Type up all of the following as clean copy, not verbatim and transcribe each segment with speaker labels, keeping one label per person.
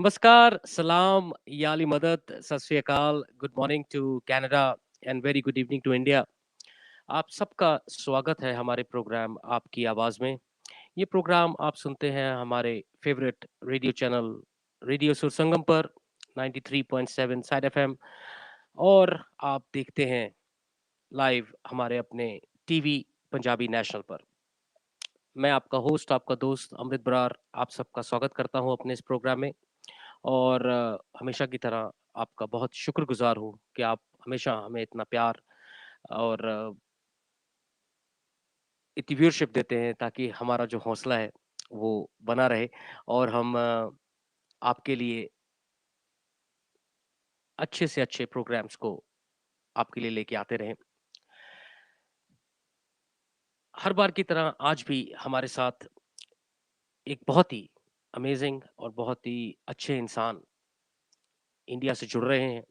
Speaker 1: Namaskar, salam, yali madad, sat Shri Akal, good morning to Canada and very good evening to India. आप सबका स्वागत है हमारे प्रोग्राम आपकी आवाज़ में। ये प्रोग्राम आप सुनते हैं हमारे favourite radio channel radio Sursangam पर 93.7 साइड एफएम, और आप देखते हैं लाइव हमारे अपने टीवी पंजाबी नेशनल पर। मैं आपका होस्ट, आपका दोस्त अमृत बरार, आप सबका स्वागत करता हूं अपने इस प्रोग्राम में। और हमेशा की तरह आपका बहुत शुक्रगुजार हूँ कि आप हमेशा हमें इतना प्यार और इतनी व्यूअरशिप देते हैं, ताकि हमारा जो हौसला है वो बना रहे, और हम आपके लिए अच्छे से अच्छे प्रोग्राम्स को आपके लिए लेके आते रहें। हर बार की तरह आज भी हमारे साथ एक बहुत ही अमेजिंग और बहुत ही अच्छे इंसान इंडिया से जुड़ रहे हैं,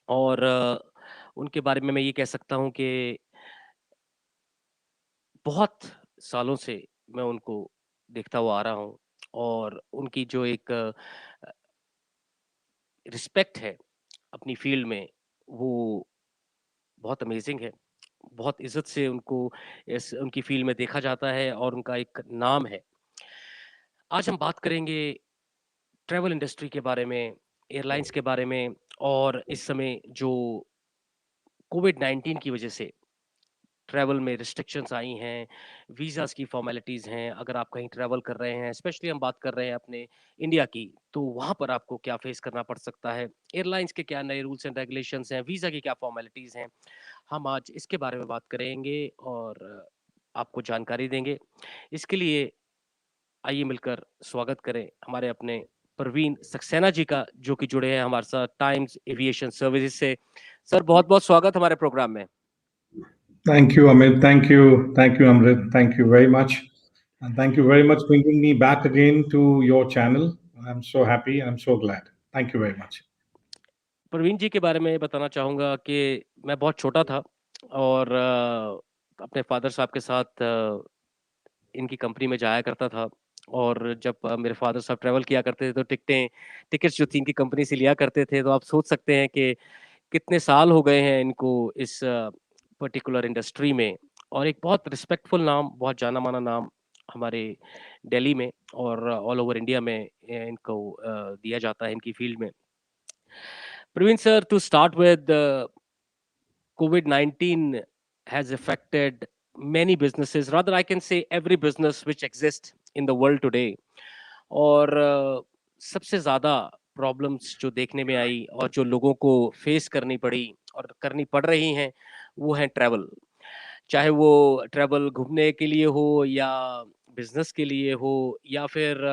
Speaker 1: और उनके बारे में मैं ये कह सकता हूँ कि बहुत सालों से मैं उनको देखता हुआ आ रहा हूँ, और उनकी जो एक रिस्पेक्ट है अपनी फील्ड में, वो बहुत अमेजिंग है। बहुत इज्जत से उनको इस उनकी फील्ड में देखा जाता है, और उनका एक नाम है। आज हम बात करेंगे ट्रैवल इंडस्ट्री के बारे में, एयरलाइंस के बारे में, और इस समय जो कोविड-19 की वजह से ट्रैवल में रिस्ट्रिक्शंस आई हैं, वीज़ाज़ की फ़ॉर्मेलिटीज़ हैं, अगर आप कहीं ट्रैवल कर रहे हैं, स्पेशली हम बात कर रहे हैं अपने इंडिया की, तो वहाँ पर आपको क्या फ़ेस करना पड़ सकता है? एयरलाइंस के क्या नए रूल्स एंड रेगुलेशंस हैं? वीज़ा की क्या फ़ॉर्मेलिटीज़ हैं? हम आज इसके बारे में बात करेंगे और आपको जानकारी देंगे। इसके लिए आइए मिलकर स्वागत करें हमारे अपने परवीन सक्सेना जी का, जो कि जुड़े हैं हमारे साथ टाइम्स एविएशन सर्विसेज़ से। सर, बहुत-बहुत स्वागत हमारे प्रोग्राम में।
Speaker 2: Thank you, Amit. Thank you, Amrit. Thank you very much, and thank you very much bringing me back again to your channel. I'm so happy. I'm so glad. Thank you very much.
Speaker 1: Praveen जी के बारे में बताना चाहूँगा कि मैं बहुत छोटा था, और अपने फ़ादर साहब के साथ इनकी कंपनी में जाया करता था, और जब मेरे फ़ादर साहब ट्रैवल किया करते थे, तो टिकट्स जो थी इनकी कंपनी से लिया करते थे, तो आप सोच सकते हैं कि कितने साल हो गए हैं इनको इस पर्टिकुलर इंडस्ट्री में। और एक बहुत रिस्पेक्टफुल नाम, बहुत जाना-माना नाम हमारे दिल्ली में और ऑल ओवर इंडिया में इनको दिया जाता है इनकी फ़ील्ड में। Praveen sir, to start with, COVID-19 has affected many businesses. Rather, I can say every business which exists in the world today. और सबसे ज़्यादा प्रॉब्लम्स जो देखने में आई और जो लोगों को फेस करनी पड़ी और करनी पड़ रही हैं, वो है ट्रैवल। चाहे वो ट्रैवल घूमने के लिए हो, या बिजनेस के लिए हो, या फिर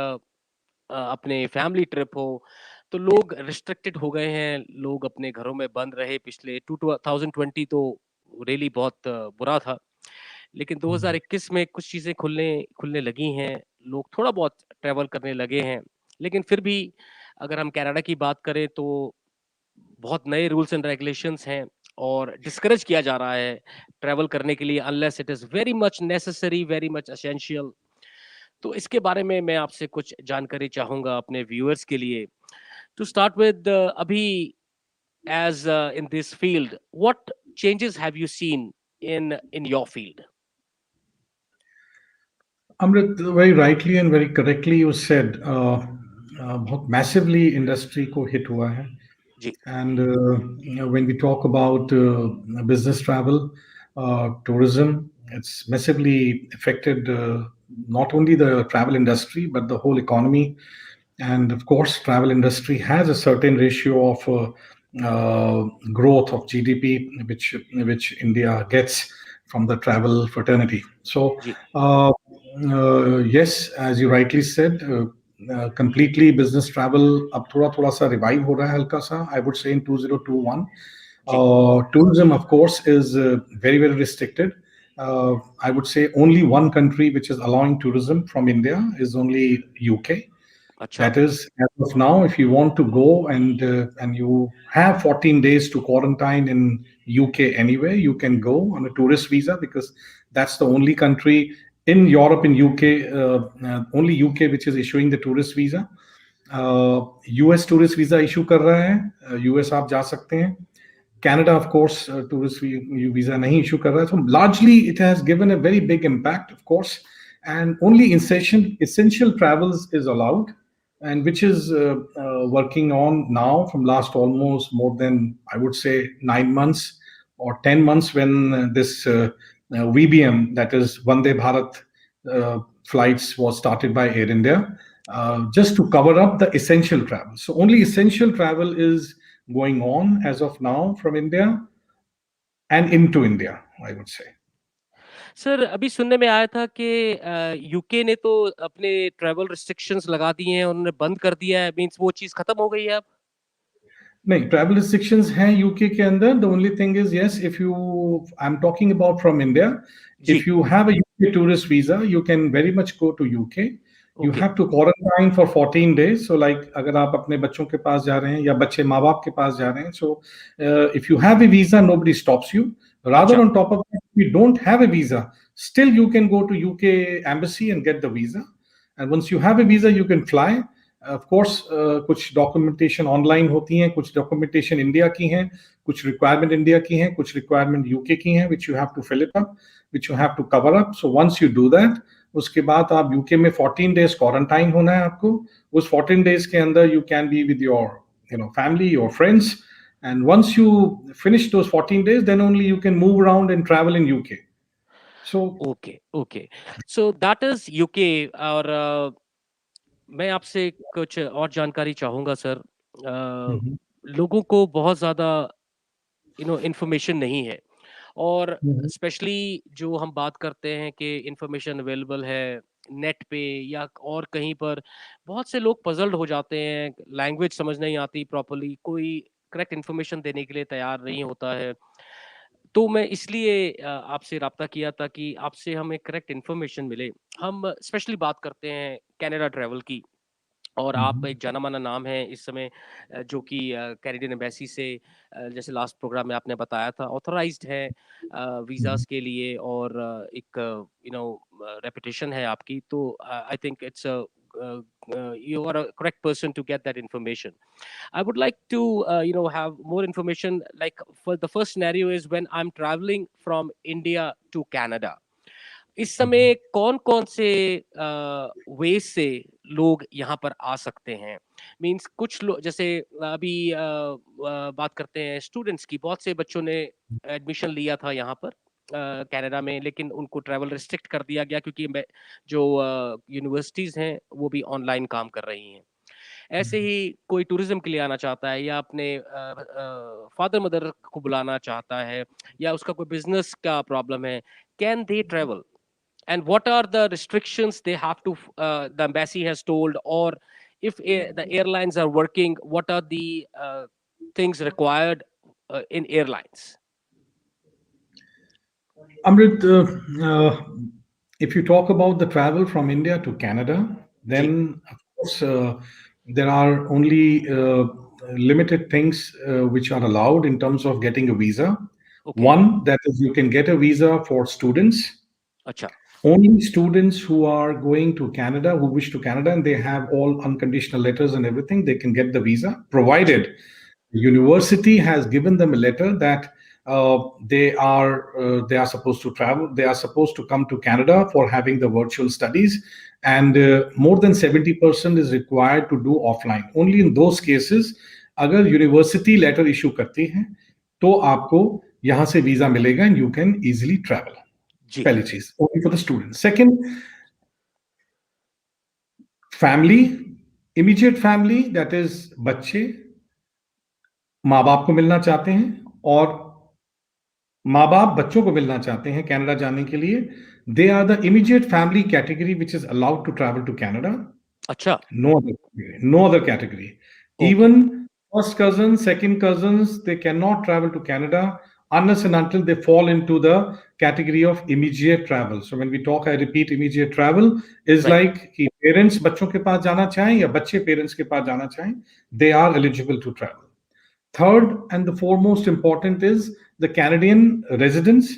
Speaker 1: अपने फैमिली ट्रिप हो, तो लोग रिस्ट्रिक्टेड हो गए हैं, लोग अपने घरों में बंद रहे। पिछले 2020 तो रियली बहुत बुरा था। लेकिन 2021 में कुछ चीज़ें खुलने खुलने लगी हैं, लोग थोड़ा बहुत ट्रैवल करने लगे हैं। लेकिन फिर भी अगर हम कनाडा की बात करें, तो बहुत नए रूल्स एंड रेगुलेशंस हैं, और डिस्करेज किया जा रहा है ट्रैवल करने के लिए, unless it is very much necessary, very much essential. तो इसके बारे में मैं आपसे कुछ जानकारी चाहूँगा अपने व्यूअर्स के लिए। टू स्टार्ट विद, अभी as in this field, what changes have you seen in your field?
Speaker 2: Amrit, very rightly and very correctly you said, बहुत massively industry को hit हुआ है.
Speaker 1: जी,
Speaker 2: And when we talk about business travel, tourism, it's massively affected not only the travel industry but the whole economy. And of course, travel industry has a certain ratio of growth of GDP, which India gets from the travel fraternity. So,
Speaker 1: ji,
Speaker 2: yes, as you rightly said, completely business travel अब थोड़ा थोड़ा सा revive हो रहा है हल्का सा. I would say in 2021.
Speaker 1: जी.
Speaker 2: Tourism, of course, is very, very restricted. I would say only one country which is allowing tourism from India is only UK.
Speaker 1: अच्छा,
Speaker 2: That is, as of now, if you want to go and you have 14 days to quarantine in UK anyway, you can go on a tourist visa, because that's the only country in Europe, in UK, only UK which is issuing the tourist visa. US tourist visa issue कर रहा है, US आप जा सकते हैं. Canada, of course, tourist visa nahi issue kar raha hai. So largely, it has given a very big impact, of course, and only essential travels is allowed, and which is working on now from last almost more than, I would say, 9 months or 10 months, when this VBM, that is Vande Bharat flights, was started by Air India, just to cover up the essential travel. So only essential travel is going on as of now from India and into India, I would say.
Speaker 1: Sir अभी सुनने में आया था कि UK ने तो अपने travel restrictions लगा दिए हैं, उन्होंने बंद कर दिया है, मींस वो चीज़ खत्म हो गई है अब?
Speaker 2: नहीं, ट्रैवल रिस्ट्रिक्शंस हैं यूके के अंदर. The only thing is, yes, if you, I am talking about from India,
Speaker 1: जी,
Speaker 2: if you have a UK tourist visa, you can very much go to UK. You
Speaker 1: okay,
Speaker 2: have to quarantine for 14 days. So, like, अगर आप अपने बच्चों के पास जा रहे हैं या बच्चे माँ बाप के पास जा रहे हैं, so if you have a visa, nobody stops you. Rather,
Speaker 1: अच्छा,
Speaker 2: on top of that, if you don't have a visa, still you can go to UK embassy and get the visa. And once you have a visa, you can fly. Of course, कुछ documentation online होती हैं, कुछ documentation India की हैं, कुछ requirement India की हैं, कुछ रिक्वायरमेंट यूके की हैं, which you have to fill it up, which you have to cover up. So once you do that, उसके बाद आप यूके में 14 days क्वारंटाइन होना है आपको. उस 14 days के अंदर you can be with your, family or friends, and once you finish those 14 days, then only you can move around and travel in UK. So
Speaker 1: okay, okay. So that is UK. और मैं आपसे कुछ और जानकारी चाहूँगा sir.
Speaker 2: mhm,
Speaker 1: लोगों को बहुत ज़्यादा इन्फॉर्मेशन नहीं है, और
Speaker 2: mhm,
Speaker 1: स्पेशली जो हम बात करते हैं कि इन्फॉर्मेशन अवेलेबल है नेट पे या और कहीं पर, बहुत से लोग पजल्ड हो जाते हैं, लैंग्वेज समझ नहीं आती प्रॉपर्ली, कोई करेक्ट इन्फॉर्मेशन देने के लिए तैयार नहीं होता है। तो मैं इसलिए आपसे राब्ता किया था कि आपसे हमें करेक्ट इन्फॉर्मेशन मिले। हम स्पेशली बात करते हैं कनाडा ट्रैवल की, और आप
Speaker 2: mhm,
Speaker 1: एक जाना-माना नाम है इस समय, जो कि कैनेडियन एम्बेसी से, जैसे लास्ट प्रोग्राम में आपने बताया था, ऑथराइज्ड है
Speaker 2: mhm,
Speaker 1: वीज़ाज़ के लिए, और एक रेपुटेशन है आपकी। तो I think it's you are a correct person to get that information. I would like to have more information. Like, for the first scenario is when I'm traveling from India to Canada. इस समय
Speaker 2: mhm.
Speaker 1: कौन-कौन से वे से लोग यहाँ पर आ सकते हैं? मीन्स कुछ लोग जैसे अभी बात करते हैं स्टूडेंट्स की, बहुत से बच्चों ने एडमिशन लिया था यहाँ पर कनाडा में, लेकिन उनको ट्रैवल रिस्ट्रिक्ट कर दिया गया क्योंकि जो यूनिवर्सिटीज़ हैं वो भी ऑनलाइन काम कर रही हैं। ऐसे ही कोई टूरिज्म के लिए आना चाहता है, या अपने फादर मदर को बुलाना चाहता है, या उसका कोई बिजनेस का प्रॉब्लम है, can they travel? And what are the restrictions they have to the embassy has told, or if the airlines are working, what are the things required in airlines?
Speaker 2: Amrit, if you talk about the travel from India to Canada,
Speaker 1: जी,
Speaker 2: then of course there are only limited things which are allowed in terms of getting a visa.
Speaker 1: Okay,
Speaker 2: One, that is, you can get a visa for students.
Speaker 1: अच्छा,
Speaker 2: Only students who are going to Canada, who wish to Canada, and they have all unconditional letters and everything, they can get the visa,
Speaker 1: जी,
Speaker 2: provided the university has given them a letter that they are supposed to travel. They are supposed to come to Canada for having the virtual studies, and more than 70% is required to do offline. Only in those cases, अगर university letter issue करती है, तो आपको यहां से visa मिलेगा and you can easily travel.
Speaker 1: जी,
Speaker 2: पहली चीज, only for the student. Second, family, immediate family, that is बच्चे माँ बाप को मिलना चाहते हैं, और माँ बाप बच्चों को मिलना चाहते हैं कनाडा जाने के लिए, they are the immediate family category which is allowed to travel to Canada.
Speaker 1: अच्छा,
Speaker 2: No other category. No other category.
Speaker 1: Okay,
Speaker 2: Even first cousins, second cousins, they cannot travel to Canada unless and until they fall into the category of immediate travel. So when we talk, I repeat, immediate travel is
Speaker 1: right,
Speaker 2: like कि parents बच्चों के पास जाना चाहें या बच्चे parents के पास जाना चाहें, they are eligible to travel. Third and the foremost important is the Canadian residents.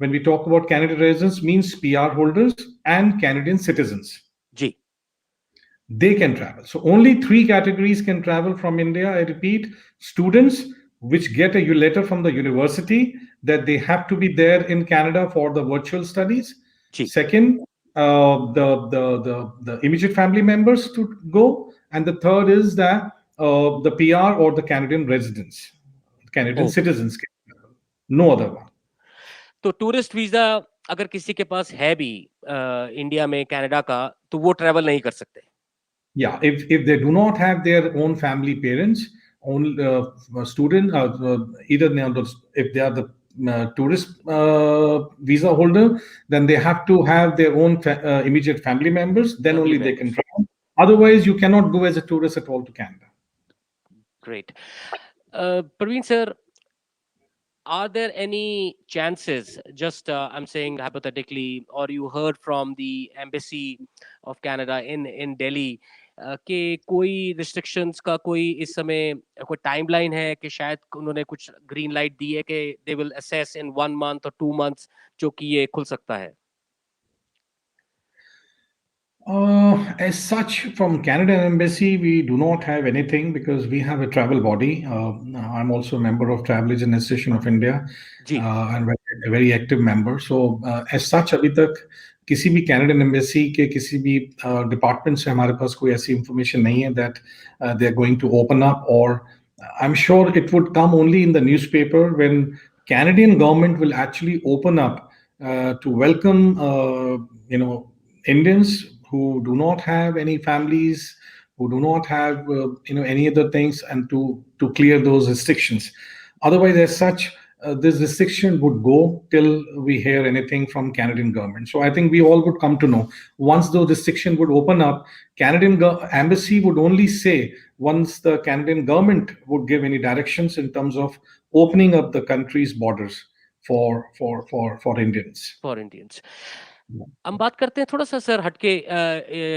Speaker 2: When we talk about Canadian residents, means PR holders and Canadian citizens.
Speaker 1: जी,
Speaker 2: they can travel. So only three categories can travel from India. I repeat, students which get a letter from the university that they have to be there in Canada for the virtual studies.
Speaker 1: जी.
Speaker 2: Second, the immediate family members to go, and the third is that the PR or the Canadian residents, Canadian
Speaker 1: okay.
Speaker 2: citizens can travel. No other one.
Speaker 1: तो tourist visa अगर किसी के पास है भी India में Canada का, तो वो ट्रैवल नहीं कर सकते.
Speaker 2: Yeah, if they do not have their own family parents, own student, either if they are the tourist visa holder, then they have to have their own immediate family members. Then
Speaker 1: family
Speaker 2: only they can
Speaker 1: members.
Speaker 2: travel. Otherwise, you cannot go as a tourist at all to Canada.
Speaker 1: Great. Praveen sir, are there any chances, just I'm saying hypothetically, or you heard from the embassy of Canada in Delhi, कि कोई restrictions का कोई इस समय कोई timeline है कि शायद उन्होंने कुछ green light दी है कि they will assess in 1 month or 2 months जो कि ये खुल सकता है.
Speaker 2: As such, from Canadian Embassy, we do not have anything because we have a travel body. I'm also a member of Travel Agent Association of India
Speaker 1: ji.
Speaker 2: and a very active member. So, as such, अभी तक किसी भी Canadian Embassy के किसी भी department से हमारे पास कोई ऐसी information नहीं है that they are going to open up, or I'm sure it would come only in the newspaper when Canadian government will actually open up to welcome, Indians who do not have any families, who do not have any other things, and to clear those restrictions. Otherwise, as such, this restriction would go till we hear anything from Canadian government. So I think we all would come to know once those restriction would open up. Canadian embassy would only say once the Canadian government would give any directions in terms of opening up the country's borders for Indians.
Speaker 1: For Indians. हम बात करते हैं थोड़ा सा sir हटके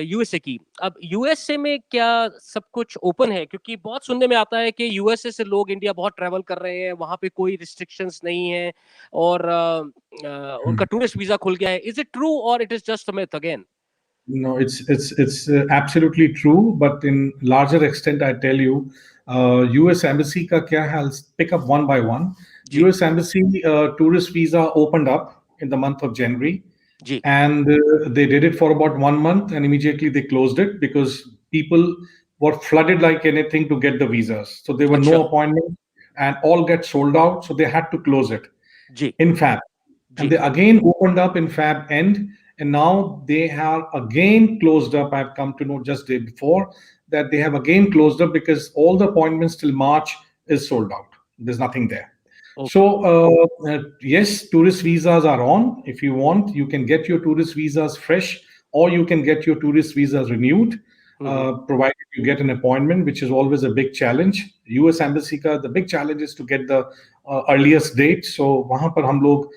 Speaker 1: USA की. अब USA में क्या सब कुछ ओपन है? क्योंकि बहुत सुनने में आता है कि यूएसए से लोग इंडिया बहुत ट्रैवल कर रहे हैं, वहां पे कोई रिस्ट्रिक्शंस नहीं है और उनका टूरिस्ट वीजा खुल गया है. इज इट ट्रू और it is just a myth again?
Speaker 2: No, it's absolutely true, but in larger extent, I tell you, U.S. Embassy का क्या है? I'll pick up one by one.
Speaker 1: जी.
Speaker 2: U.S. Embassy tourist visa opened up in the month of January,
Speaker 1: जी.
Speaker 2: and they did it for about 1 month, and immediately they closed it because people were flooded like anything to get the visas. So there were
Speaker 1: अच्छा.
Speaker 2: no appointments, and all get sold out. So they had to close it
Speaker 1: जी.
Speaker 2: in Fab, and
Speaker 1: जी.
Speaker 2: they again opened up in Fab end, and now they have again closed up. I've come to know just day before that they have again closed up because all the appointments till March is sold out. There's nothing there.
Speaker 1: Okay.
Speaker 2: So yes, tourist visas are on. If you want, you can get your tourist visas fresh, or you can get your tourist visas renewed, provided you get an appointment, which is always a big challenge. U.S. Embassy ka the big challenge is to get the earliest date. So वहाँ पर हम लोग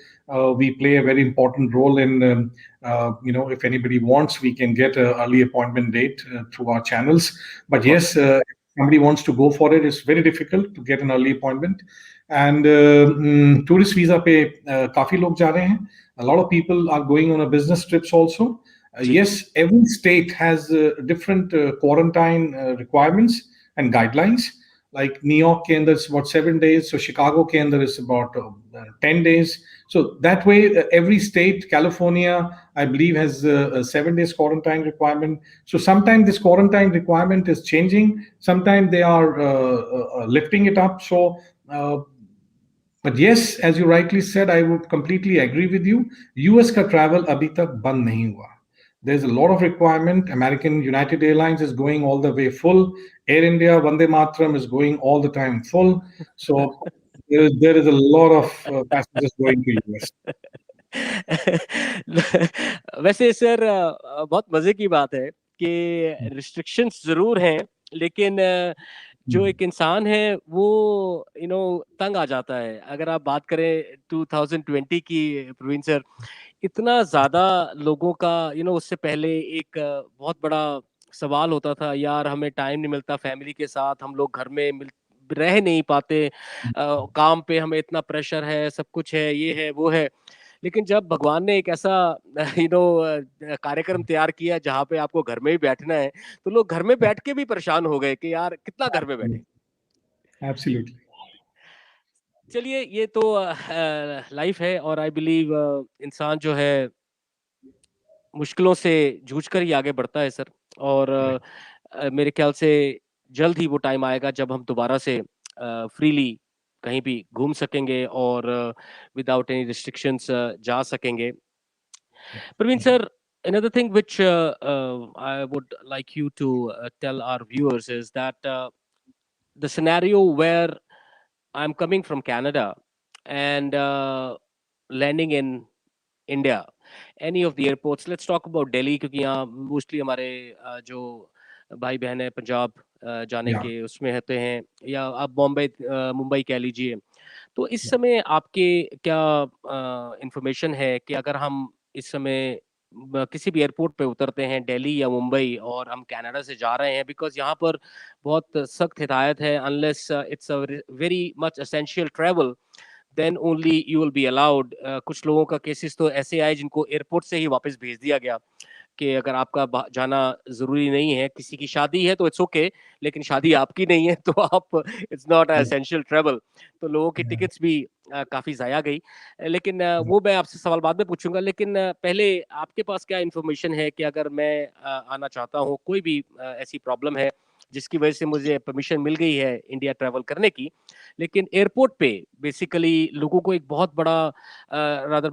Speaker 2: we play a very important role in if anybody wants, we can get an early appointment date through our channels. But yes, if somebody wants to go for it, it's very difficult to get an early appointment. And tourist visa पे काफी लोग जा रहे हैं. A lot of people are going on a business trips also.
Speaker 1: Ji.
Speaker 2: Yes, every state has different quarantine requirements and guidelines. Like New York ke andar is about 7 days, so Chicago ke andar is about 10 days. So that way, every state, California, I believe, has a 7 days quarantine requirement. So sometimes this quarantine requirement is changing. Sometimes they are lifting it up. So but yes, as you rightly said, I would completely agree with you. US का travel अभी तक बंद नहीं हुआ. There's a lot of requirement. American United Airlines is going all the way full. Air India, Vande Mataram is going all the time full. So there is a lot of passengers going to US.
Speaker 1: वैसे sir बहुत मजे की बात है कि restrictions जरूर हैं, लेकिन जो एक इंसान है वो तंग आ जाता है. अगर आप बात करें 2020 की प्रवीण सर, इतना ज्यादा लोगों का उससे पहले एक बहुत बड़ा सवाल होता था, यार हमें टाइम नहीं मिलता फैमिली के साथ, हम लोग घर में रह नहीं पाते, काम पे हमें इतना प्रेशर है, सब कुछ है, ये है वो है. लेकिन जब भगवान ने एक ऐसा कार्यक्रम तैयार किया जहाँ पे आपको घर में ही बैठना है, तो लोग घर में बैठ के भी परेशान हो गए कि यार कितना घर में बैठे।
Speaker 2: Absolutely.
Speaker 1: चलिए, ये तो लाइफ है, और आई बिलीव इंसान जो है मुश्किलों से जूझ कर ही आगे बढ़ता है सर। और
Speaker 2: Right.
Speaker 1: मेरे ख्याल से जल्द ही वो टाइम आएगा जब हम दोबारा से फ्रीली कहीं भी घूम सकेंगे और विदाउट एनी रिस्ट्रिक्शंस जा सकेंगे। Praveen sir, another thing which I would like you to tell our viewers is that the scenario where I'm coming from Canada and landing in India, any of the airports, let's talk about Delhi, क्योंकि यहाँ mostly हमारे जो भाई बहन है पंजाब जाने
Speaker 2: Yeah.
Speaker 1: के उसमें होते हैं, या आप बॉम्बे मुंबई कह लीजिए। तो इस समय आपके क्या इंफॉर्मेशन है कि अगर हम इस समय किसी भी एयरपोर्ट पे उतरते हैं दिल्ली या मुंबई और हम कनाडा से जा रहे हैं, बिकॉज यहाँ पर बहुत सख्त हिदायत है, unless it's a very much essential travel then only you will be allowed. कुछ लोगों का केसेस तो ऐसे आए जिनको एयरपोर्ट से ही वापस भेज दिया गया कि अगर आपका जाना जरूरी नहीं है, किसी की शादी है तो इट्स ओके, लेकिन शादी आपकी नहीं है तो आप it's not
Speaker 2: Yeah.
Speaker 1: Essential travel. तो लोगों की
Speaker 2: Yeah.
Speaker 1: टिकट्स भी काफी जाया गई। लेकिन वो मैं आपसे सवाल बाद में पूछूंगा, लेकिन पहले आपके पास क्या इन्फॉर्मेशन है कि अगर मैं आना चाहता हूँ, कोई भी ऐसी प्रॉब्लम है जिसकी वजह से मुझे परमिशन मिल गई है इंडिया ट्रैवल करने की, लेकिन एयरपोर्ट पे बेसिकली लोगों को एक बहुत बड़ा रादर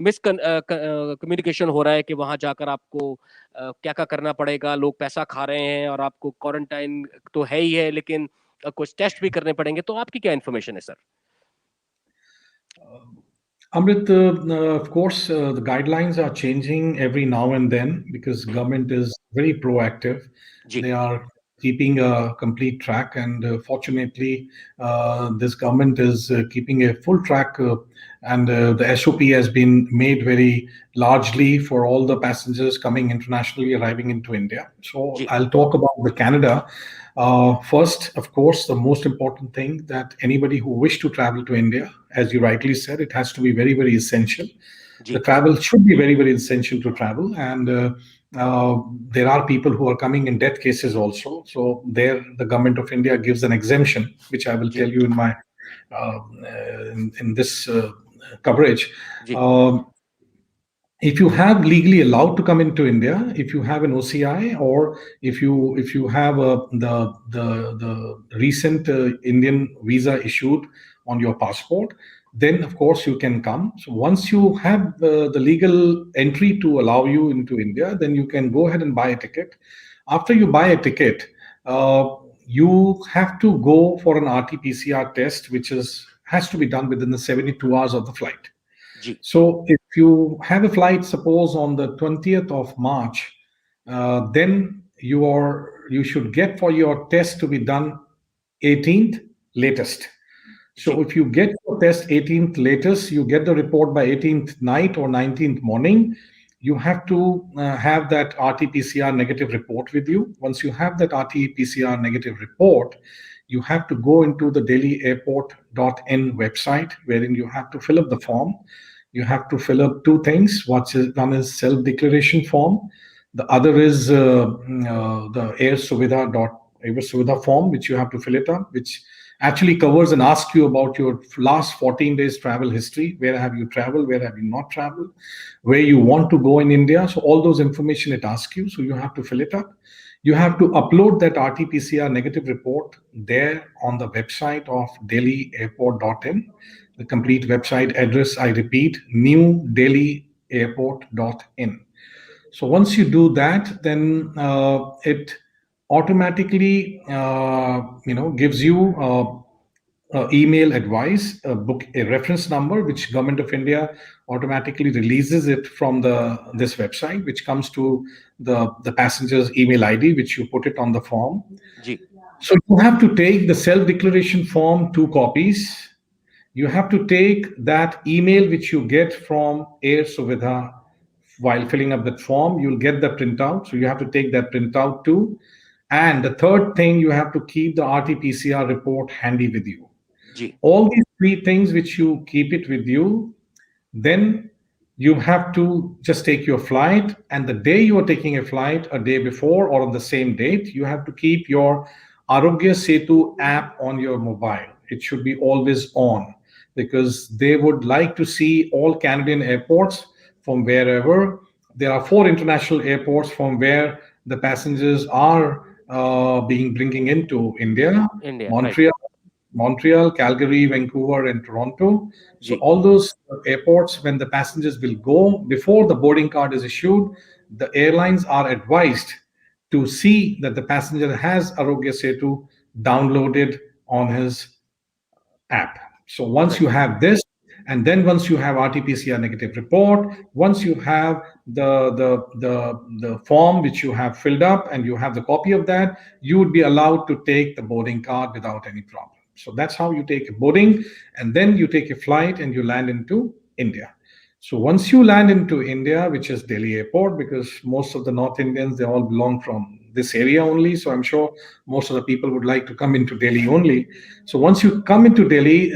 Speaker 1: मिस कम्युनिकेशन हो रहा है कि वहां जाकर आपको क्या क्या करना पड़ेगा, लोग पैसा खा रहे हैं और आपको क्वारंटाइन तो है ही है, लेकिन कुछ टेस्ट भी करने पड़ेंगे। तो आपकी क्या इन्फॉर्मेशन है sir?
Speaker 2: Amrit, of course, the guidelines are changing every now and then because
Speaker 1: hmm,
Speaker 2: government is very proactive.
Speaker 1: जी
Speaker 2: They are keeping a complete track, and fortunately, this government is keeping a full track, and the SOP has been made very largely for all the passengers coming internationally arriving into India. So
Speaker 1: जी
Speaker 2: I'll talk about the Canada. First, of course, the most important thing that anybody who wish to travel to India, as you rightly said, it has to be very, very essential. The
Speaker 1: जी
Speaker 2: travel should be very, very essential to travel, and there are people who are coming in death cases also. So there, the government of India gives an exemption, which I will
Speaker 1: जी
Speaker 2: tell you in my in this coverage.
Speaker 1: जी
Speaker 2: Um if you have legally allowed to come into India, if you have an OCI, or if you have the recent Indian visa issued on your passport, then of course you can come. So once you have the legal entry to allow you into India, then you can go ahead and buy a ticket. After you buy a ticket, uh, you have to go for an RT-PCR test, which is has to be done within the 72 hours of the flight.
Speaker 1: जी
Speaker 2: So if you have a flight, suppose on the 20th of March, then you should get for your test to be done 18th latest. So
Speaker 1: जी
Speaker 2: if you get your test 18th latest, you get the report by 18th night or 19th morning. You have to have that RT-PCR negative report with you. Once you have that RT-PCR negative report, you have to go into the Delhi Airport.in website, wherein you have to fill up the form. You have to fill up two things. One is self-declaration form. The other is the Air Suvidha form, which you have to fill it up, which actually covers and asks you about your last 14 days travel history. Where have you traveled? Where have you not traveled? Where you want to go in India? So all those information it asks you. So you have to fill it up. You have to upload that RT-PCR negative report there on the website of delhyairport.in. The complete website address, I repeat, newdelhyairport.in. So once you do that, then it automatically gives you email advice, book a reference number, which Government of India automatically releases it from the this website, which comes to the passenger's email ID, which you put it on the form.
Speaker 1: जी
Speaker 2: So you have to take the self declaration form, two copies. You have to take that email which you get from Air Suvidha while filling up that form. You'll get the printout. So you have to take that printout too. And the third thing, you have to keep the RT-PCR report handy with you.
Speaker 1: जी
Speaker 2: All these three things which you keep it with you, then you have to just take your flight. And the day you are taking a flight, a day before or on the same date, you have to keep your Arogya Setu app on your mobile. It should be always on, because they would like to see all Canadian airports from wherever. There are four international airports from where the passengers are being bringing into India:
Speaker 1: India, right?
Speaker 2: Montreal, Calgary, Vancouver, and Toronto. So
Speaker 1: Ji,
Speaker 2: all those airports, when the passengers will go, before the boarding card is issued, the airlines are advised to see that the passenger has Arogya Setu downloaded on his app. So once
Speaker 1: right.
Speaker 2: you have this, and then once you have RT-PCR negative report, once you have the form which you have filled up and you have the copy of that, you would be allowed to take the boarding card without any problem. So that's how you take a boarding, and then you take a flight and you land into India. So once you land into India, which is Delhi airport, because most of the North Indians, they all belong from this area only. So I'm sure most of the people would like to come into Delhi only. So once you come into Delhi,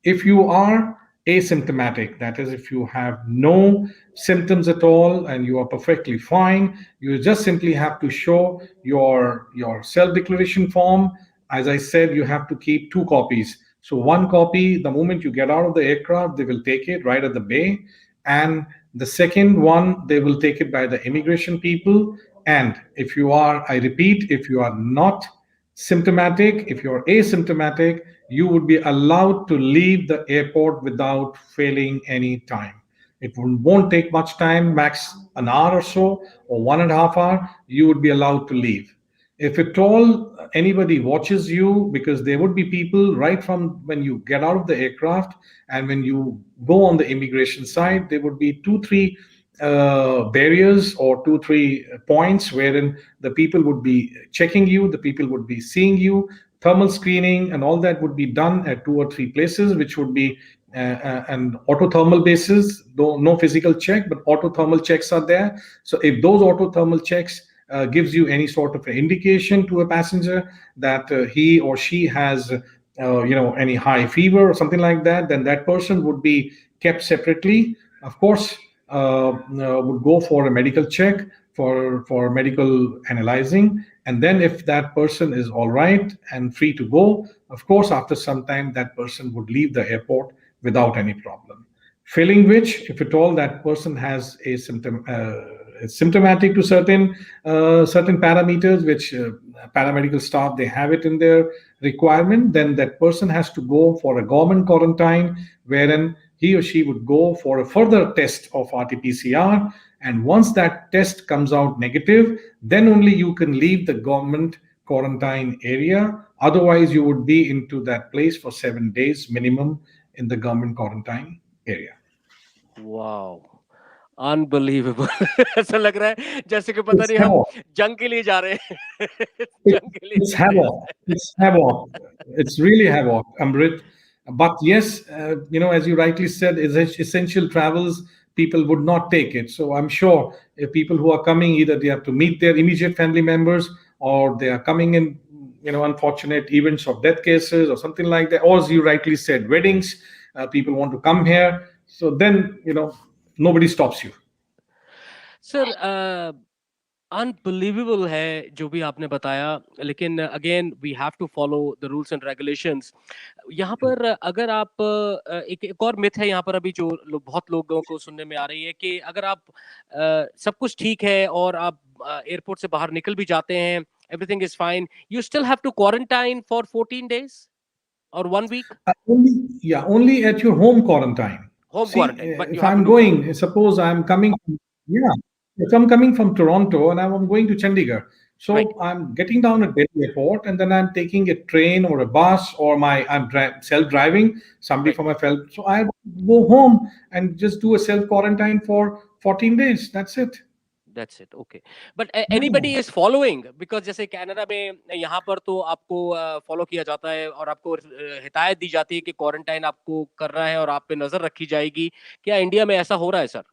Speaker 2: if you are asymptomatic, that is, if you have no symptoms at all and you are perfectly fine, you just simply have to show your self declaration form. As I said, you have to keep two copies. So one copy, the moment you get out of the aircraft, they will take it right at the bay, and the second one, they will take it by the immigration people. And if you are, I repeat, if you are not symptomatic, if you're asymptomatic, you would be allowed to leave the airport without failing any time. It won't take much time, max an hour or so, or 1.5 hours, you would be allowed to leave. If at all anybody watches you, because there would be people right from when you get out of the aircraft and when you go on the immigration side, there would be two, three barriers or two, three points wherein the people would be checking you, the people would be seeing you. Thermal screening and all that would be done at two or three places, which would be an autothermal basis, though no physical check, but autothermal checks are there. So if those autothermal checks gives you any sort of an indication to a passenger that he or she has any high fever or something like that, then that person would be kept separately. Of course, would go for a medical check, for medical analyzing, and then if that person is all right and free to go, of course after some time that person would leave the airport without any problem. Failing which, if at all that person has a symptom, is symptomatic to certain parameters, which paramedical staff, they have it in their requirement, then that person has to go for a government quarantine, wherein he or she would go for a further test of RT-PCR. And once that test comes out negative, then only you can leave the government quarantine area. Otherwise, you would be into that place for 7 days minimum in the government quarantine area.
Speaker 1: Wow, unbelievable! ऐसा लग रहा है जैसे कि पता
Speaker 2: It's
Speaker 1: नहीं हम
Speaker 2: havoc.
Speaker 1: जंग के लिए जा रहे हैं।
Speaker 2: It,
Speaker 1: जंग के लिए
Speaker 2: it's
Speaker 1: जा रहे हैं
Speaker 2: havoc.
Speaker 1: ऐसे।
Speaker 2: It's havoc. It's really havoc, Amrit. But yes, as you rightly said, essential travels, people would not take it. So I'm sure if people who are coming, either they have to meet their immediate family members, or they are coming in, unfortunate events of death cases or something like that. Or as you rightly said, weddings, people want to come here. So then, nobody stops you.
Speaker 1: Sir unbelievable है जो भी आपने बताया, लेकिन again we have to follow the rules and regulations. यहाँ पर अगर आप एक और मिथ है यहाँ पर अभी जो बहुत लोगों को सुनने में आ रही है कि अगर आप सब कुछ ठीक है और आप एयरपोर्ट से बाहर निकल भी जाते हैं, everything is fine, you still have to quarantine for 14 days और 1 week
Speaker 2: Only at your home quarantine.
Speaker 1: home
Speaker 2: See,
Speaker 1: quarantine, but you
Speaker 2: if
Speaker 1: have to
Speaker 2: I'm
Speaker 1: do it.
Speaker 2: going, suppose I'm coming, yeah, if I'm coming from Toronto and I'm going to Chandigarh,
Speaker 1: Right,
Speaker 2: so I'm getting down at Delhi airport and then I'm taking a train or a bus, or I'm self-driving, somebody
Speaker 1: right.
Speaker 2: from my fellow. So I go home and just do a self quarantine for 14 days. That's it.
Speaker 1: That's it, okay. But
Speaker 2: Yeah.
Speaker 1: Anybody is following? Because जैसे Canada में यहाँ पर तो आपको follow किया जाता है और आपको हिदायत दी जाती है कि क्वारंटाइन आपको करना है और आप पे नजर रखी जाएगी। क्या इंडिया में ऐसा हो रहा है सर?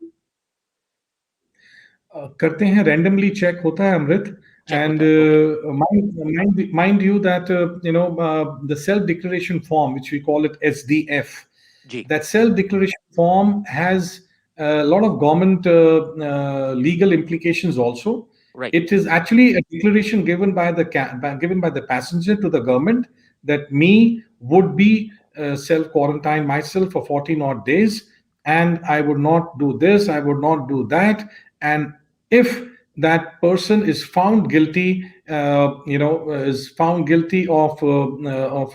Speaker 2: करते हैं, randomly check होता है, अमृत.
Speaker 1: चेक
Speaker 2: And
Speaker 1: होता है, okay.
Speaker 2: mind you that the self declaration form, which we call it SDF,
Speaker 1: जी,
Speaker 2: That self declaration form has a lot of government legal implications also.
Speaker 1: Right,
Speaker 2: It is actually a declaration given by given by the passenger to the government that me would be self quarantine myself for 14 odd days, and I would not do this, I would not do that. And if that person is found guilty, is found guilty of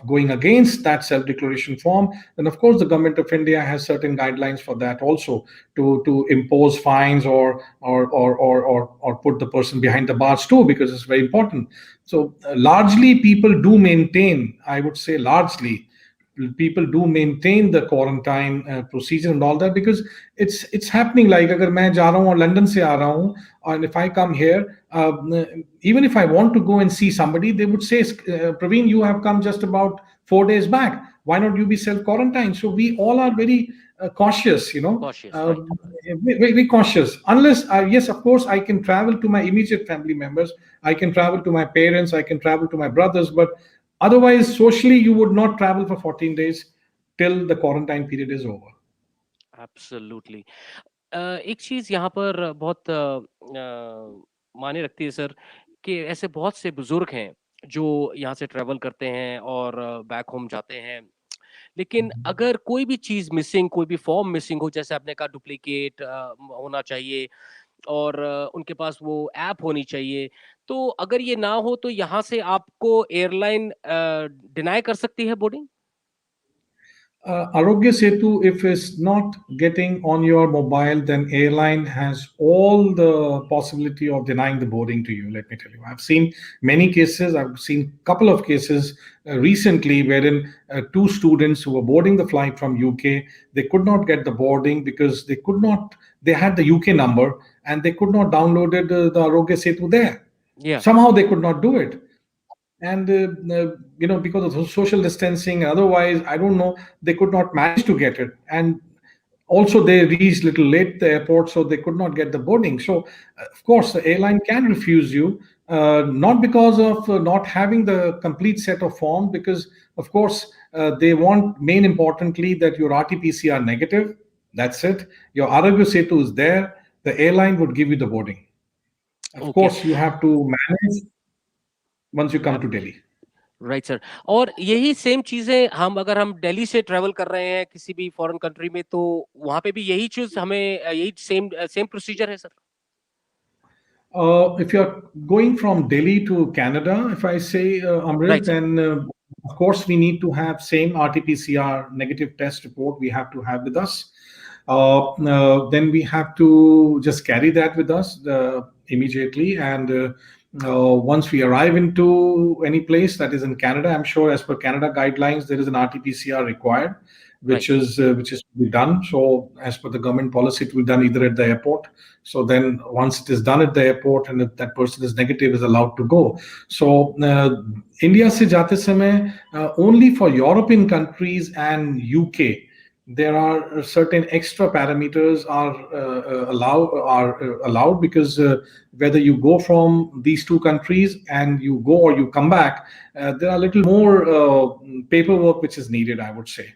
Speaker 2: going against that self-declaration form, then of course the government of India has certain guidelines for that also, to impose fines, or put the person behind the bars too, because it's very important. So largely people do maintain, I would say largely people do maintain the quarantine procedure and all that, because it's happening. Like agar main ja raha hu aur London se aa raha hu, and if I come here, even if I want to go and see somebody, they would say, Praveen, you have come just about 4 days back, why not you be self quarantined? So we all are very cautious,
Speaker 1: cautious,
Speaker 2: uh,
Speaker 1: right,
Speaker 2: very cautious. Unless, yes, of course, I can travel to my immediate family members, I can travel to my parents, I can travel to my brothers, but otherwise, socially, you would not travel for 14 days till the quarantine period is over.
Speaker 1: Absolutely. एक चीज़ यहाँ पर बहुत मायने रखती है sir, कि ऐसे बहुत से बुजुर्ग हैं जो यहाँ से ट्रैवल करते हैं और बैक होम जाते हैं। लेकिन अगर कोई भी चीज़ मिसिंग, कोई भी फॉर्म मिसिंग हो, जैसे आपने कहा डुप्लीकेट होना चाहिए और उनके पास वो ऐप होनी चाहिए, तो अगर ये ना हो तो यहाँ से आपको एयरलाइन डिनाई कर सकती है boarding?
Speaker 2: Arogya Setu, if it's not getting on your mobile, then airline has all the possibility of denying the boarding to you. Let me tell you, I've seen many cases. I've seen couple of cases recently wherein two students who were boarding the flight from UK, they could not get the boarding because they could not. They had the UK number and they could not download it, the Arogya Setu there.
Speaker 1: या,
Speaker 2: Somehow they could not do it, and because of the social distancing and otherwise, I don't know, they could not manage to get it. And also they reached little late the airport, so they could not get the boarding. So of course the airline can refuse you, not because of not having the complete set of form, because of course they want, main importantly, that your RT-PCR negative, that's it, your Aragya Setu is there, the airline would give you the boarding. Of
Speaker 1: okay,
Speaker 2: course you have to manage once you come to Delhi.
Speaker 1: Right sir. और यही same चीज़ें हम दिल्ली से travel कर रहे हैं किसी भी फॉरेन कंट्री में, तो वहाँ पे भी यही चीज़ हमें यही सेम सेम प्रोसीजर है sir?
Speaker 2: If you're going from Delhi to Canada, if I say, Amrit,
Speaker 1: right sir,
Speaker 2: then of course we need to have same RT-PCR negative test report we have to have with us. Then we have to just carry that with us immediately. And once we arrive into any place that is in Canada, I'm sure as per Canada guidelines, there is an RT-PCR required,
Speaker 1: right,
Speaker 2: which is to be done. So as per the government policy, it will be done either at the airport. So then once it is done at the airport, and if that person is negative, is allowed to go. So India se jate samay, only for European countries and UK, there are certain extra parameters are allowed, because whether you go from these two countries and you go or you come back, there are a little more paperwork which is needed, I would say.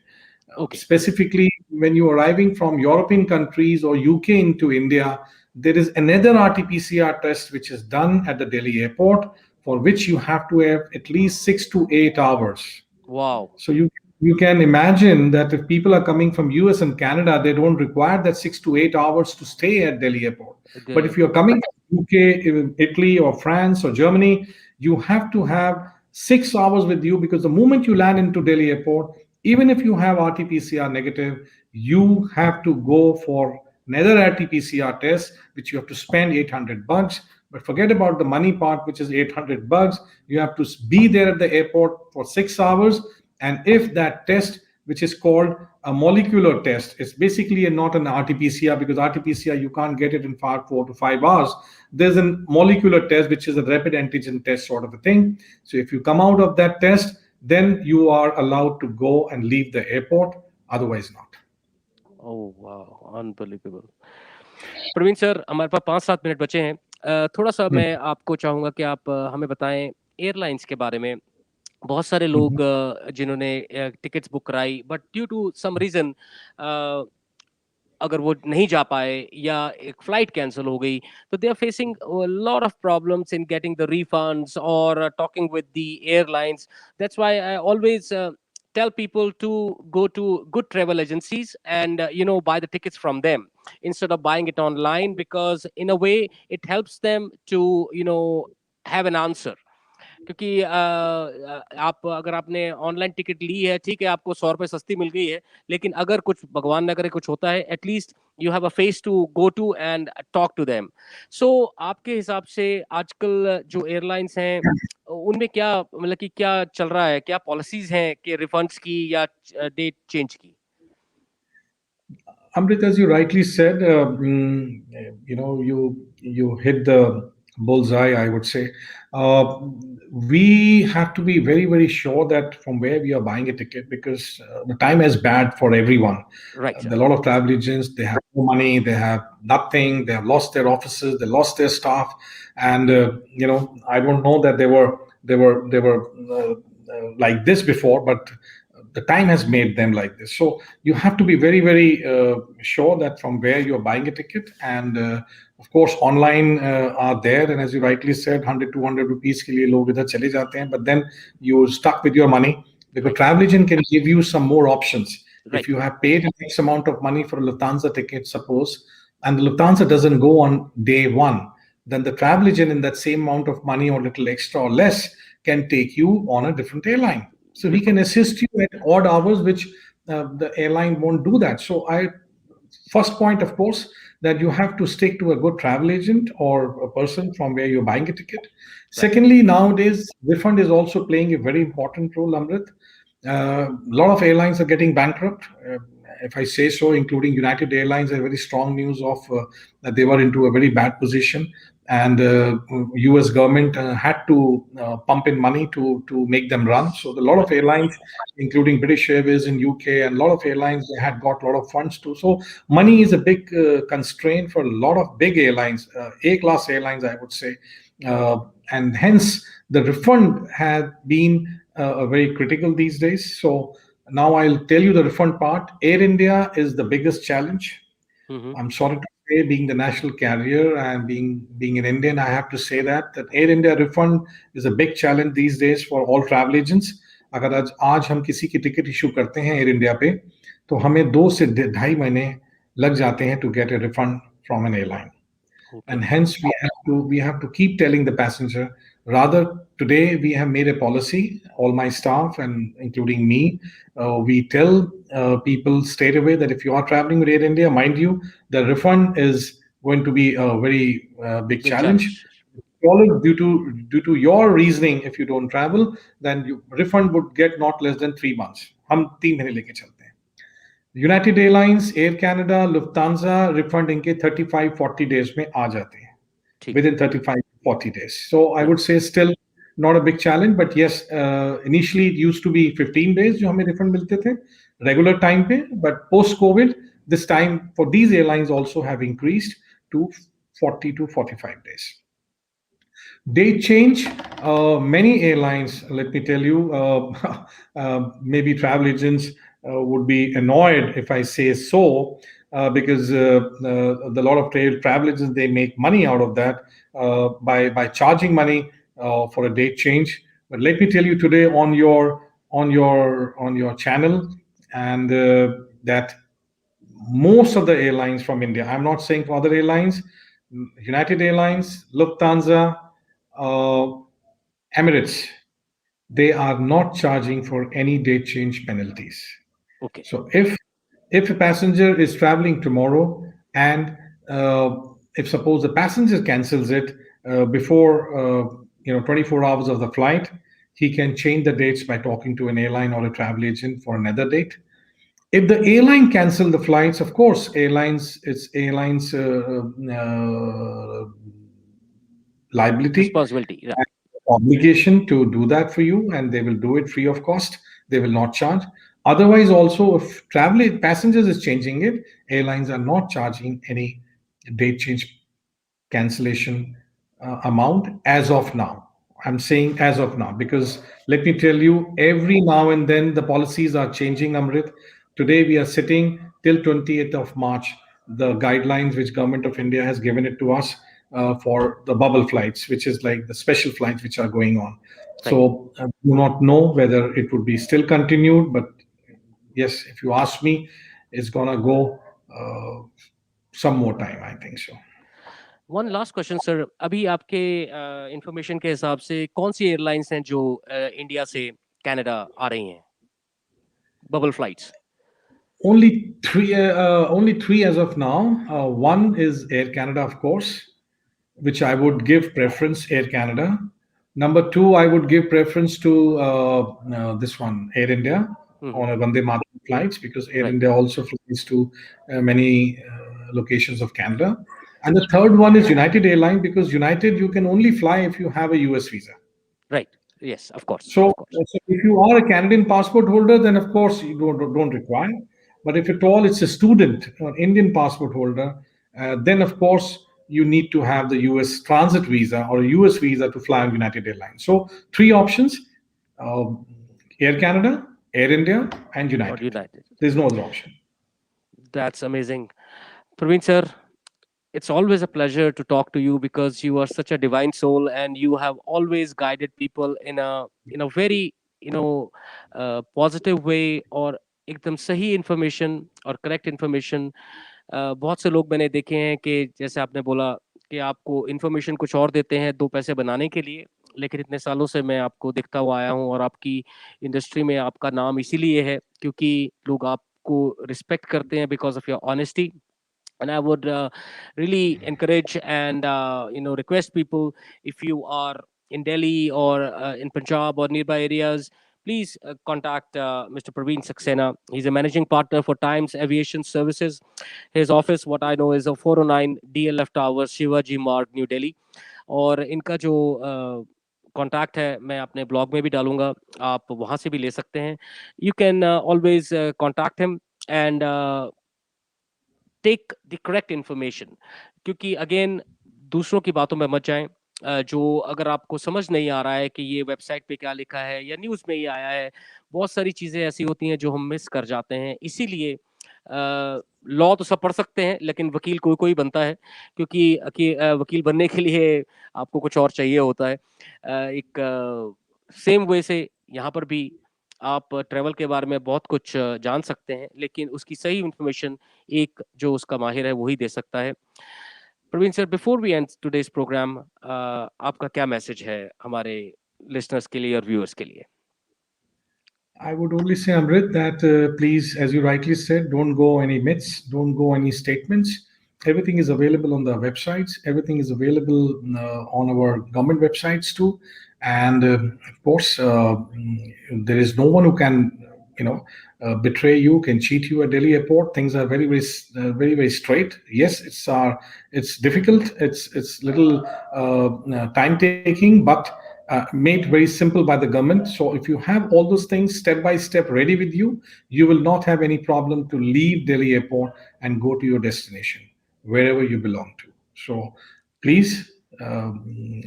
Speaker 1: Okay,
Speaker 2: Specifically, when you're arriving from European countries or UK into India, there is another RT-PCR test which is done at the Delhi airport, for which you have to have at least 6 to 8 hours.
Speaker 1: Wow!
Speaker 2: So you can imagine that if people are coming from US and Canada, they don't require that 6 to 8 hours to stay at Delhi airport. But
Speaker 1: Delhi
Speaker 2: if you're
Speaker 1: airport,
Speaker 2: coming from UK, Italy, or France or Germany, you have to have 6 hours with you, because the moment you land into Delhi airport, even if you have RT-PCR negative, you have to go for another RT-PCR test, which you have to spend $800. But forget about the money part, which is $800. You have to be there at the airport for 6 hours. And if that test, which is called a molecular test, it's basically not an RT-PCR, because RT-PCR you can't get it in 4 to 5 hours. There's a molecular test, which is a rapid antigen test sort of a thing. So if you come out of that test, then you are allowed to go and leave the airport. Otherwise, not.
Speaker 1: Oh wow! Unbelievable. Praveen sir, हमारे पास 5-7 minute बचे हैं। थोड़ा-सा
Speaker 2: Hmm.
Speaker 1: मैं आपको चाहूँगा कि आप हमें बताएँ एयरलाइन्स के बारे में। बहुत सारे
Speaker 2: Mhm.
Speaker 1: लोग जिन्होंने टिकट्स बुक कराई, but due to some reason अगर वो नहीं जा पाए या एक फ्लाइट कैंसिल हो गई, तो they are facing lot of problems in getting the refunds और talking with the airlines. That's why I always tell people to go to good travel agencies and buy the tickets from them instead of buying it online, because in a way it helps them to have an answer. क्योंकि आप अगर आपने online ticket ली है, ठीक है, आपको 100 रुपए सस्ती मिल गई है, लेकिन अगर कुछ भगवान ना करे कुछ होता है, at least you have a face to go to and talk to them. So आपके हिसाब से आजकल जो एयरलाइंस हैं उनमें क्या, मतलब कि क्या चल रहा है, क्या पॉलिसीज हैं कि रिफंड्स की या डेट चेंज की?
Speaker 2: Amrit, as you rightly said, you hit the bullseye. I would say we have to be very very sure that from where we are buying a ticket, because the time is bad for everyone.
Speaker 1: Right sir.
Speaker 2: There are a lot of travel agents. They have no money. They have nothing. They have lost their offices. They lost their staff, and I don't know that they were like this before, but the time has made them like this. So you have to be very very sure that from where you're buying a ticket. And of course online are there, and as you rightly said, 100 200 rupees ke liye log idhar chale jate hain, but then you're stuck with your money, because
Speaker 1: right.
Speaker 2: travel agent can give you some more options. If
Speaker 1: right.
Speaker 2: you have paid an X amount of money for a Lufthansa ticket, suppose, and the Lufthansa doesn't go on day one, then the travel agent in that same amount of money or little extra or less can take you on a different airline. So he can
Speaker 1: बिल्कुल.
Speaker 2: assist you at odd hours, which the airline won't do that. So I first point, of course, that you have to stick to a good travel agent or a person from where you're buying a ticket.
Speaker 1: Right.
Speaker 2: Secondly, nowadays refund is also playing a very important role, Amrit. A lot of airlines are getting bankrupt. If I say so, including United Airlines, a very strong news of that they were into a very bad position, and U.S. government had to pump in money to make them run. So a lot of airlines, including British Airways in UK, and a lot of airlines, they had got a lot of funds too. So money is a big constraint for a lot of big airlines, A-class airlines, I would say, uh, and hence the refund had been very critical these days. So now I'll tell you the refund part. Air India is the biggest challenge.
Speaker 1: Hmm.
Speaker 2: I'm sorry to say, being the national carrier and being an Indian, I have to say that Air India refund is a big challenge these days for all travel agents. अगर आज हम किसी की ticket issue करते हैं air India पे, तो हमें 2 से 2.5 महीने लग जाते हैं to get a refund from an airline.
Speaker 1: Okay.
Speaker 2: And hence we have to keep telling the passenger. Rather, today we have made a policy, all my staff and including me, we tell people straight away that if you are traveling with Air India, mind you, the refund is going to be a very big
Speaker 1: big
Speaker 2: challenge.
Speaker 1: Challenge.
Speaker 2: Due to your reasoning, if you don't travel, then you refund would get not less than 3 months. हम 3 महीने लेके चलते हैं. United Airlines, Air Canada, Lufthansa refund इनके 35-40 days में आ जाते हैं,
Speaker 1: ठीक है.
Speaker 2: within 35 to 40 days. So I
Speaker 1: right.
Speaker 2: would say still not a big challenge, but yes, initially it used to be 15 days जो हमें refund मिलते थे regular time पे, but post COVID, this time for these airlines also have increased to 40 to 45 days. Date change. Many airlines, let me tell you, maybe travel agents would be annoyed if I say so, because the lot of travel agents, they make money out of that by charging money for a date change. But let me tell you today on your channel, and that most of the airlines from India, I'm not saying for other airlines, United Airlines, Lufthansa, uh, Emirates, they are not charging for any date change penalties.
Speaker 1: Okay.
Speaker 2: So if a passenger is traveling tomorrow, and uh, if suppose the passenger cancels it before 24 hours of the flight, he can change the dates by talking to an airline or a travel agent for another date. If the airline cancel the flights, of course, airlines liability,
Speaker 1: responsibility.
Speaker 2: obligation to do that for you, and they will do it free of cost. They will not charge. Otherwise, also, if travel passengers is changing it, airlines are not charging any date change cancellation amount as of now. I'm saying as of now, because let me tell you, every now and then the policies are changing, Amrit. Today we are sitting till 20th of March, the guidelines which Government of India has given it to us for the bubble flights, which is like the special flights which are going on.
Speaker 1: Right.
Speaker 2: So I do not know whether it would be still continued, but yes, if you ask me, it's gonna go some more time, I think so.
Speaker 1: One last question sir, अभी आपके information के हिसाब से कौन सी airlines हैं जो India से Canada आ रही हैं, bubble flights?
Speaker 2: Only three as of now. One is Air Canada, of course, which I would give preference, Air Canada. Number two, I would give preference to this one, Air India, on a Vande Mataram flights, because Air
Speaker 1: right.
Speaker 2: India also flies to many locations of Canada. And the third one is United Airlines, because United you can only fly if you have a US visa.
Speaker 1: Right. Yes, of course,
Speaker 2: So,
Speaker 1: of course.
Speaker 2: so if you are a Canadian passport holder, then of course you don't require. But if at all it's a student or Indian passport holder, then of course you need to have the US transit visa or a US visa to fly on United Airlines. So three options: uh, Air Canada, Air India, and
Speaker 1: और
Speaker 2: United.
Speaker 1: United.
Speaker 2: There's no other option.
Speaker 1: That's amazing. Praveen sir, it's always a pleasure to talk to you because you are such a divine soul and you have always guided people in a very, you know, positive way, और एकदम सही information और correct information. बहुत से लोग मैंने देखे हैं कि जैसे आपने बोला कि आपको इंफॉर्मेशन कुछ और देते हैं दो पैसे बनाने के लिए, लेकिन इतने सालों से मैं आपको देखता हुआ आया हूँ और आपकी इंडस्ट्री में आपका नाम इसीलिए है क्योंकि लोग आपको रिस्पेक्ट करते हैं because of your honesty. And I would really encourage and request people, if you are in Delhi or in Punjab or nearby areas, please contact Mr. Praveen Saxena. He's a managing partner for Times Aviation Services. His office, what I know, is a 409 DLF Towers, Shivaji Marg, New Delhi. और इनका जो contact है मैं अपने blog में भी डालूंगा, आप वहां से भी ले सकते हैं. You can always contact him and take the correct information, क्योंकि अगेन दूसरों की बातों में मत जाएं. जो अगर आपको समझ नहीं आ रहा है कि ये वेबसाइट पे क्या लिखा है या न्यूज़ में ये आया है, बहुत सारी चीज़ें ऐसी होती हैं जो हम मिस कर जाते हैं. इसीलिए लॉ तो सब पढ़ सकते हैं लेकिन वकील कोई कोई बनता है, क्योंकि वकील बनने के लिए आपको कुछ और चाहिए होता है. एक सेम वे से यहाँ पर भी आप ट्रैवल के बारे में बहुत कुछ जान सकते हैं, लेकिन उसकी सही इन्फॉर्मेशन एक जो उसका माहिर है वही दे सकता है. Praveen sir, before we end today's programme, आपका क्या मैसेज है हमारे लिसनर्स के लिए और व्यूअर्स के लिए?
Speaker 2: I would only say, Amrit, that please, as you rightly said, don't go any myths, don't go any statements. Everything is available on the websites. Everything is available on our government websites too. And of course, there is no one who can, betray you, can cheat you at Delhi airport. Things are very, very straight. Yes, it's difficult. It's little time taking, but made very simple by the government. So if you have all those things step by step ready with you, you will not have any problem to leave Delhi airport and go to your destination, wherever you belong to. So please,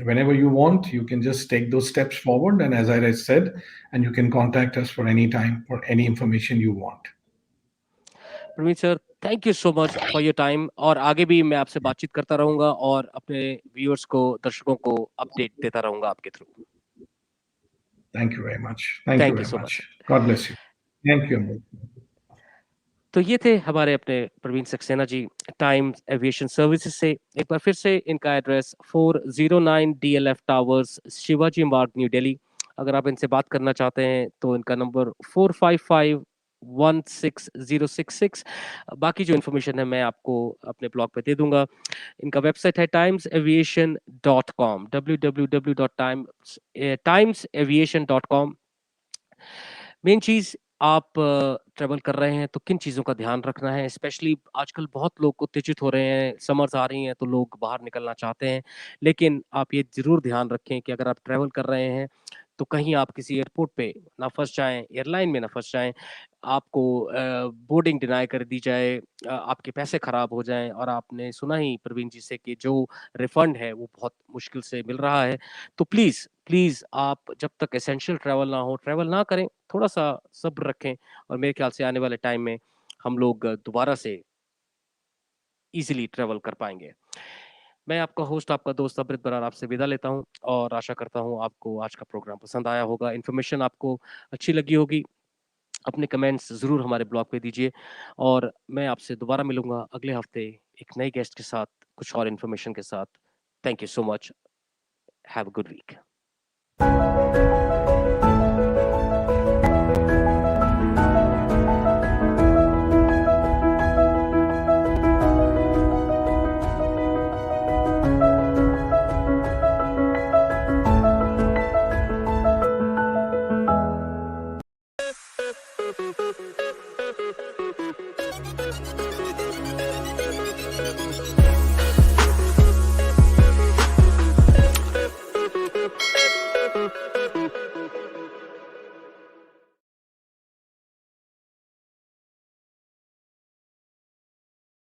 Speaker 2: whenever you want, you can just take those steps forward. And as I said, and you can contact us for any time for any information you want.
Speaker 1: Praveen sir, thank you so much for your time, और आगे भी मैं आपसे बातचीत करता रहूंगा और अपने व्यूअर्स को, दर्शकों को अपडेट देता रहूंगा आपके through.
Speaker 2: Thank you very much. Thank you
Speaker 1: thank you
Speaker 2: very
Speaker 1: so much.
Speaker 2: much. God bless you. Thank you, Amrit.
Speaker 1: तो ये थे हमारे अपने Praveen Saxena ji, times aviation services से. एक बार फिर से इनका एड्रेस 409 DLF टावर्स, शिवाजी मार्ग, न्यू दिल्ली. अगर आप इनसे बात करना चाहते हैं तो इनका नंबर 45516066. बाकी जो इन्फॉर्मेशन है मैं आपको अपने ब्लॉग पे दे दूंगा. इनका वेबसाइट है timesaviation.com, www.timesaviation.com. मेन चीज, आप ट्रेवल कर रहे हैं तो किन चीज़ों का ध्यान रखना है. स्पेशली आजकल बहुत लोग उत्तेजित हो रहे हैं, समर्स आ रही हैं तो लोग बाहर निकलना चाहते हैं, लेकिन आप ये ज़रूर ध्यान रखें कि अगर आप ट्रैवल कर रहे हैं तो कहीं आप किसी एयरपोर्ट पे ना फंस जाएं, एयरलाइन में ना फंस जाएं, आपको बोर्डिंग डिनाई कर दी जाए, आपके पैसे खराब हो जाएं, और आपने सुना ही प्रवीण जी से कि जो रिफंड है वो बहुत मुश्किल से मिल रहा है। तो प्लीज प्लीज आप जब तक एसेंशियल ट्रैवल ना हो, ट्रैवल ना करें, थोड़ा सा सब्र रखें, और मेरे ख्याल से आने वाले टाइम में हम लोग दोबारा से इजीली ट्रेवल कर पाएंगे। मैं आपका होस्ट, आपका दोस्त अमृत बरार आपसे विदा लेता हूं, और आशा करता हूं आपको आज का प्रोग्राम पसंद आया होगा, इन्फॉर्मेशन आपको अच्छी लगी होगी। अपने कमेंट्स जरूर हमारे ब्लॉग पे दीजिए, और मैं आपसे दोबारा मिलूंगा अगले हफ्ते एक नए गेस्ट के साथ, कुछ और इन्फॉर्मेशन के साथ। Thank you so much. Have a good week.